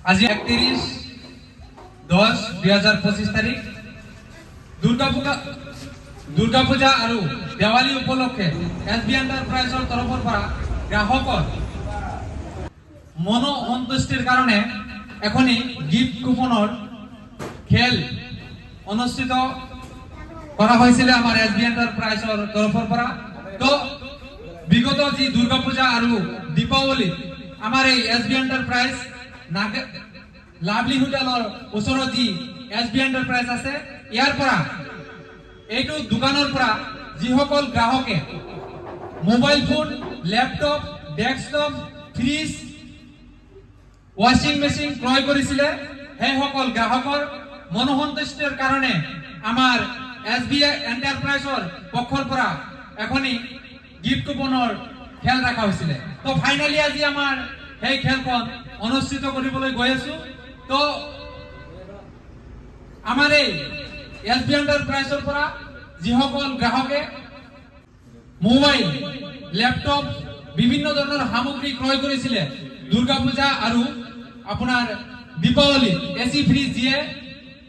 আজি 31/10/2025 তাৰিখ দুৰ্গা পূজা আৰু দেৱালী উপলক্ষে এছবি এণ্টাৰপ্ৰাইজৰ তৰফৰ পৰা গ্ৰাহকৰ মনোসন্তুষ্টিৰ কাৰণে এখনি গিফট কুপনৰ খেল অনুষ্ঠিত কৰা হয়েছিল আমাৰ এসবি এন্টাৰপ্ৰাইজেৰ তৰফেৰ পৰা। তো বিগত যে দুৰ্গা পূজা আৰ দীপাবলি আমাৰ এই এসবি এন্টাৰপ্ৰাইজ লাভলি হোটেলেৰ ওচৰত যে এসবি এন্টাৰপ্ৰাইজ আছে ইয়াৰ পৰা এইটো দোকানৰ পৰা যিসকল গ্ৰাহকে mobile phone, laptop, desktop, fridge, washing machine ক্ৰয় কৰিছিলে সেই সকল গ্ৰাহকৰ মনোসন্তুষ্টিৰ কাৰণে আমাৰ এসবি এন্টাৰপ্ৰাইজৰ পক্ষৰ পৰা এখনি গিফট কুপনৰ খেল ৰাখা হৈছিলে। তো ফাইনালি আজি আমাৰ সেই খেলখন অনুষ্ঠিত কৰিবলৈ গৈ আছো। তো আমাৰ এই এসবি এন্টাৰপ্ৰাইজৰ পৰা যিসকল গ্ৰাহকে মোবাইল, ল্যাপটপ, বিভিন্ন ধৰণৰ সামগ্ৰী ক্ৰয় কৰিছিলে দুৰ্গা পূজা আৰু আপোনাৰ দীপাৱলী এসি ফ্ৰিজ দিয়ে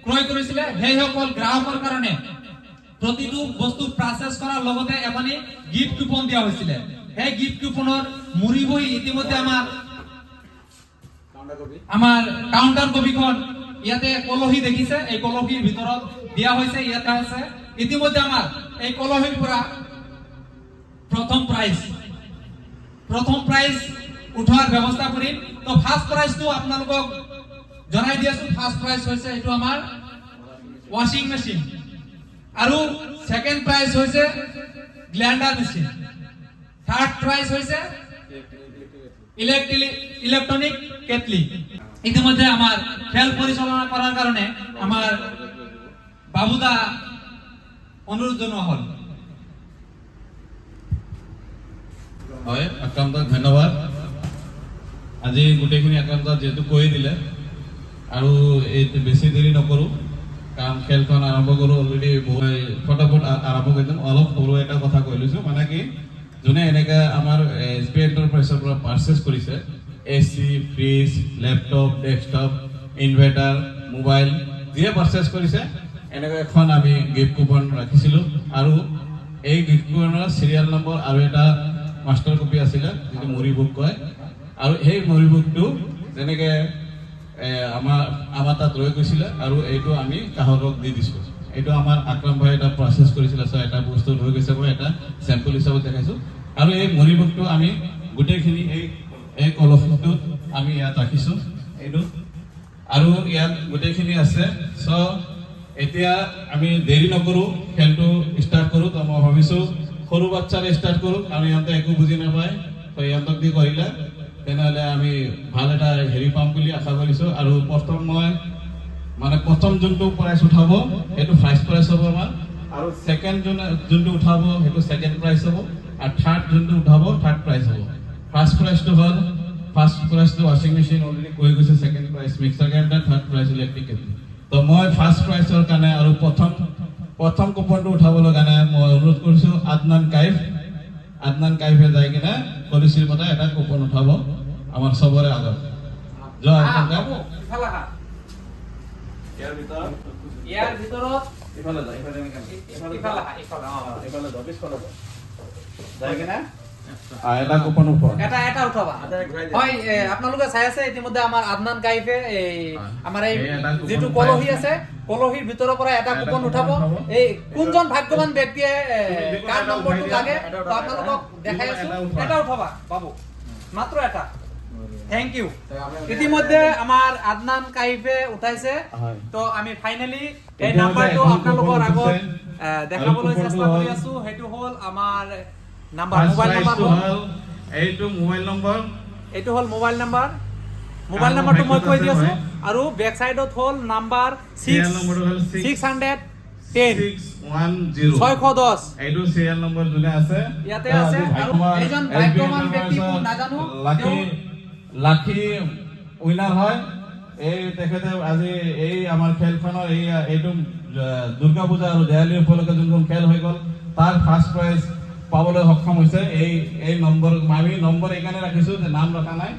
ক্ৰয় কৰিছিলে সেই সকল গ্ৰাহকৰ কাৰণে প্ৰতিটো বস্তু প্ৰসেস কৰাৰ লগতে এখনি গিফট কুপন দিয়া হৈছিলে। সেই গিফট কুপনৰ মুৰি বহি ইতিমধ্যে আমাৰ কাউন্টাৰ কপিখন ইয়াতে কলহি দেখিছে, এই কলহিৰ ভিতৰত দিয়া হৈছে। ইয়াতে আছে ইতিমধ্যে আমাৰ এই কলহিৰ পৰা প্ৰথম প্ৰাইজ উঠোৱাৰ ব্যৱস্থা কৰিম। তো ফাৰ্স্ট প্ৰাইজটো আপোনালোকক জনাই দি আছো। ফাৰ্স্ট প্ৰাইজ হৈছে এইটো আমাৰ ওয়াশিং মেশিন আৰু সেকেন্ড প্ৰাইজ হৈছে গ্ৰাইন্ডাৰ মেশিন, থাৰ্ড প্ৰাইজ হৈছে ইলেকট্ৰনিক কেটলি। ইতিমধ্যে আমাৰ খেল পৰিচালনা কৰাৰ কাৰণে আমাৰ বাবুদা অনুৰোধ জনোৱা হল। হয়, আক্ৰান্তক ধন্যবাদ। আজি গোটেইখিনি আক্ৰান্তক যেহেতু কৈ দিলে আৰু এই বেছি দেৰি নকৰো, কাৰণ খেলখন আৰম্ভ কৰো। অলৰেডি ফটাফট আৰম্ভ কৰি দিম। অলপ সৰু এটা কথা কৈ লৈছো, মানে কি যোনে এনেকে আমাৰ এছবি এণ্টাৰপ্ৰাইজৰ পৰা পাৰ্চেছ কৰিছে AC, fridge, laptop, desktop, inverter, mobile যিয়ে পাৰ্চেছ কৰিছে এনেকৈ এখন আমি গিফ্ট কুপন ৰাখিছিলোঁ। আৰু এই গিফ্ট কুপনৰ চিৰিয়েল নম্বৰ আৰু এটা মাষ্টাৰ কপি আছিলে, যিটো মৰি বুক কয়। আৰু সেই মৰি বুকটো যেনেকৈ আমাৰ তাত ৰৈ গৈছিলে আৰু এইটো আমি গ্ৰাহকক দি দিছোঁ। এইটো আমাৰ আক্ৰম ভাই এটা প্ৰচেছ কৰিছিলে, চ' এটা বস্তু ৰৈ গৈছে, মই এটা চেম্পল হিচাপত দেখাইছোঁ। আৰু এই মৰি বুকটো আমি গোটেইখিনি এই কলহটোত আমি ইয়াত ৰাখিছোঁ এইটো, আৰু ইয়াত গোটেইখিনি আছে। চ' এতিয়া আমি দেৰি নকৰোঁ, খেলটো ষ্টাৰ্ট কৰোঁ। তো মই ভাবিছোঁ সৰু বাচ্চাৰে ষ্টাৰ্ট কৰোঁ, কাৰণ ইহঁতে একো বুজি নাপায়। তো ইহঁতক দি কৰিলে তেনেহ'লে আমি ভাল এটা হেৰি পাম বুলি আশা কৰিছোঁ। আৰু প্ৰথম যোনটো প্ৰাইজ উঠাব সেইটো ফাৰ্ষ্ট প্ৰাইজ হ'ব আমাৰ, আৰু ছেকেণ্ড যোনটো উঠাব সেইটো ছেকেণ্ড প্ৰাইজ হ'ব, আৰু থাৰ্ড যোনটো উঠাব থাৰ্ড প্ৰাইজ হ'ব। ফাৰ্ষ্ট প্ৰাইজটো ৱাশ্বিং মেচিন অলৰেডি কৈ গৈছে, second prize mixer grinder, third prize electric kettle. তো মই ফাৰ্ষ্ট প্ৰাইজৰ কাৰণে আৰু প্ৰথম কুপনটো উঠাবলৈ কাৰণে মই অনুৰোধ কৰিছোঁ আদনান কাইফে যাই কিনে পলিচিৰ পৰা এটা কুপন উঠাব আমাৰ চবৰে আগত। জয় ইয়াৰ ভিতৰত এটা কুপন এটা উঠাবা। হয়, আপোনালোকে চাই আছে ইতিমধ্যে আমাৰ আদনান কাইফে আমাৰ এই যেটো কলহি আছে, কলহিৰ ভিতৰৰ পৰা এটা কুপন উঠাব। এই কোনজন ভাগ্যৱান ব্যক্তিয়ে কাৰ্ড নম্বৰটো লাগে তো আপোনালোকক দেখাই আছো। এটা উঠাবা বাবু, মাত্ৰ এটা। Thank you. ইতিমধ্যে আমাৰ আদনান কাইফে উঠাইছে। তো আমি ফাইনালি এই নাম্বাৰটো আপোনালোকৰ আগত দেখাবলৈ চেষ্টা কৰি আছো। হেতু হল আমাৰ মোবাইল নাম্বাৰটো মই কৈ দি আছো। আৰু বেক সাইডত হল নাম্বাৰ 610 610 এইটো সিৰিয়াল নম্বৰ যোনে আছে ইয়াতে আছে। আৰু এজন ভাগ্যৱান ব্যক্তি নাজানো লাকি উইনাৰ হয়। এই তেখেতে আজি এই আমাৰ খেলখনৰ এইটো দুৰ্গা পূজা আৰু দেৱালী উপলক্ষে যোনখন খেল হৈ গ'ল তাৰ ফাৰ্ষ্ট প্ৰাইজ পাবলৈ সক্ষম হৈছে। এই নম্বৰ আমি নম্বৰ এইকাৰণে ৰাখিছোঁ যে নাম ৰখা নাই,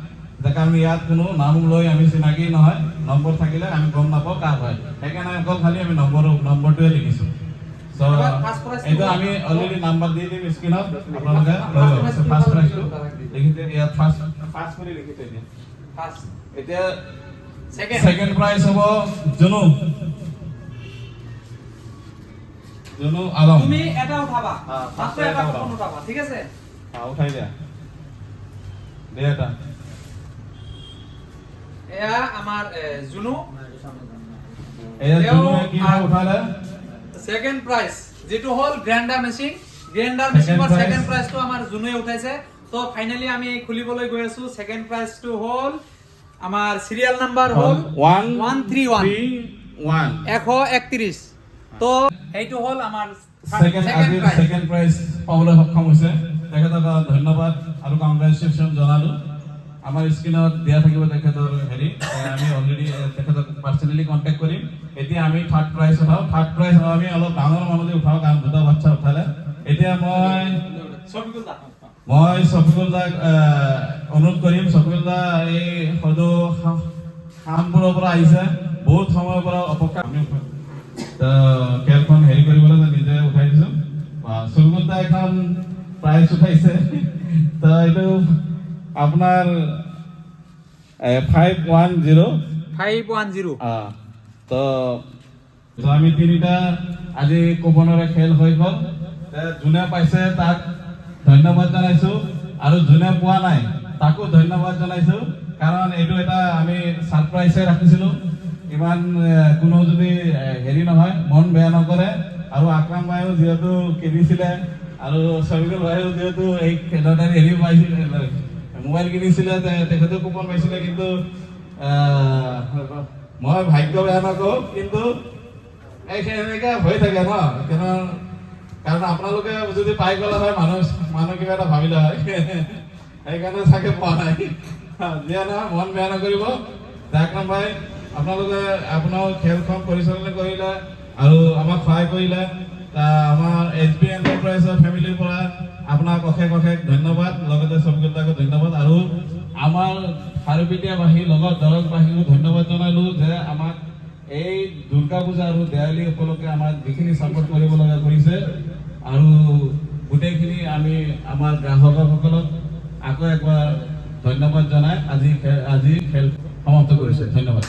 কাৰণ ইয়াত কোনো নাম লৈ আমি চিনাকি নহয়, নম্বৰ থাকিলে আমি গম নাপাওঁ কাৰ হয়, সেইকাৰণে অকল খালি আমি নম্বৰটোৱে লিখিছোঁ। চ' এইটো আমি অলৰেডি নাম্বাৰ দি দিম স্ক্ৰীণত, আপোনালোকে ফাৰ্ষ্ট প্ৰাইজটো লিখি দিয়ে, ইয়াত ফাৰ্ষ্ট কৰি লিখি থৈ দিয়ে। এতিয়া সেকেন্ড প্রাইজ হব জুনু আলম। তুমি এটা উঠাবা, ফার্স্ট মাত্র এটা কুপন উঠাবা, ঠিক আছে? উঠাই দিয়া, দে এটা। এয়া আমার জুনু, এয়া জুনু কি নাম উঠালে? সেকেন্ড প্রাইজ যেটো হল গ্রাইন্ডার মেশিন পর সেকেন্ড প্রাইজ তো আমার জুনুয়ে উঠাইছে। তো ফাইনালি আমি খুলিবলৈ গৈ আছো। সেকেন্ড প্রাইজ তো হল আমার সিরিয়াল নাম্বার হল 131 131। তো এইটো হল আমার সেকেন্ড প্রাইজ পাবলৈ সক্ষম হৈছে, তেখেতক ধন্যবাদ আৰু কংগ্ৰেচুলেশ্যন জনালো। আমাৰ স্ক্ৰীণত দিয়া থাকিব তেখেতৰ হেৰি, আমি অলৰেডি তেখেতক পাৰ্চনেলি কণ্টেক্ট কৰিম। এতিয়া আমি থাৰ্ড প্ৰাইজ উঠাওঁ। থাৰ্ড প্ৰাইজ আমি অলপ ডাঙৰ মানুহলৈ উঠাওঁ, কাৰণ দুটা বাচ্চা উঠালে। এতিয়া মই শফিকুল দাক অনুৰোধ কৰিম। শফিকুল দা এই হয়তো কামবোৰৰ পৰা আহিছে, বহুত সময়ৰ পৰা অপেক্ষা, খেলখন হেৰি কৰিবলৈ নিজে উঠাই দিছো। শফিকুল দা এখন প্ৰাইজ উঠাইছে, তো এইটো আপোনাৰ 510। তো আমি তিনিটা আজি কুপনেৰে খেল হৈ গ'ল। যোনে পাইছে তাক ধন্যবাদ জনাইছো, আৰু যোনে পোৱা নাই তাকো ধন্যবাদ জনাইছো, কাৰণ এইটো এটা আমি সাৰপ্ৰাইজে ৰাখিছিলো। ইমান কোনো যদি হেৰি নহয়, মন বেয়া নকৰে। আৰু আকৰাম ভাইও যিহেতু কিনিছিলে, আৰু শফিকুল ভাইও যিহেতু এই খেলতে হেৰি পাইছিলে, মোবাইল কিনিছিলে, তেখেতেও কুপন পাইছিলে। কিন্তু মই ভাগ্য বেয়া নকওঁ, কিন্তু এনেকে হৈ থাকে ন, কাৰণ আপোনালোকে যদি পাই গ'লে হয়, মানুহ কিবা এটা ভাবিলে হয়, সেইকাৰণে চাগে পোৱা নাই। যিয়ে নহয়, মন বেয়া নকৰিব। আকৰাম ভাই, আপোনালোকে আপোনাৰ খেলখন পৰিচালনা কৰিলে আৰু আমাক সহায় কৰিলে। আমাৰ SB এণ্টাৰপ্ৰাইজৰ ফেমিলিৰ পৰা আপোনাক অশেষ ধন্যবাদ, লগতে শফিকুল দাকো ধন্যবাদ। আৰু আমাৰ খাৰুপেটীয়াবাসী লগত দৰংবাসীকো ধন্যবাদ জনালো যে আমাক এই দুৰ্গা পূজা আৰু দেৱালী উপলক্ষে আমাক যিখিনি ছাপোৰ্ট কৰিব লগা কৰিছে, আৰু গোটেইখিনি আমি আমাৰ গ্ৰাহকসকলক আকৌ একবাৰ ধন্যবাদ জনাই আজি খেল সমাপ্ত কৰিছে। ধন্যবাদ।